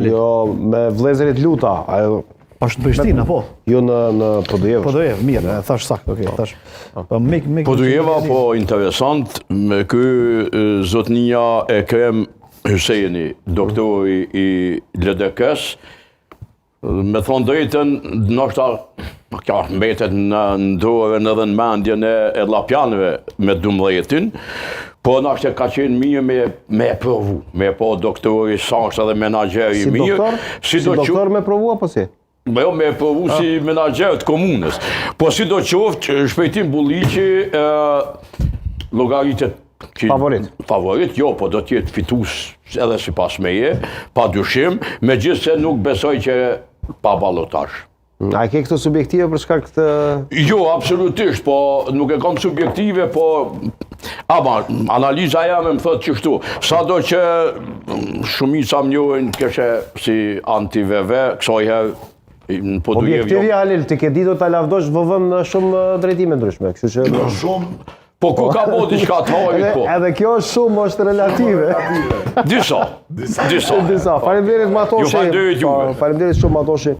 Jo, me vëllezërit Luta. Është në Prishtinë, apo? Jo në Podujevë. Podujevë, mirë, thash saktë, okay, thash. Podujeva, po interesant, me ky zotnia Ekrem Hyseni, doktori i LDK-s, me thonë drejtën, ndoshta ka mbetet në dorën edhe në mendjen e llapjanëve me 12-in, po ndoshta ka qenë mirë me provu, me po doktori Sashta dhe menaxheri mirë. Si doktor me provu apo si? Jo, me provu si menaxher të komunës. Po si do qoftë, Shpejtim Bulliqi llogaritet Favorit, jo, po do t'jetë fitus edhe si pas meje, pa dyshim, megjithse nuk besoj që pa ballotazh. A ke këto subjektive për shkak të... Jo, absolutisht, po nuk e kam subjektive, po... analiza jame më thotë qështu. Sado që shumica më njohin këshe si anti-VV, kësojher në Podujevë... Objektivi, Halil, ti ke ditur ta lavdosh VV-n në shumë drejtime ndryshme, kështu që... Shumë... Po ku ka po diçka të hajrit, po? Edhe kjo shumë është relative. Disa. Faleminderit Matoshi. Ju faleminderit juve. Faleminderit shumë Matoshi.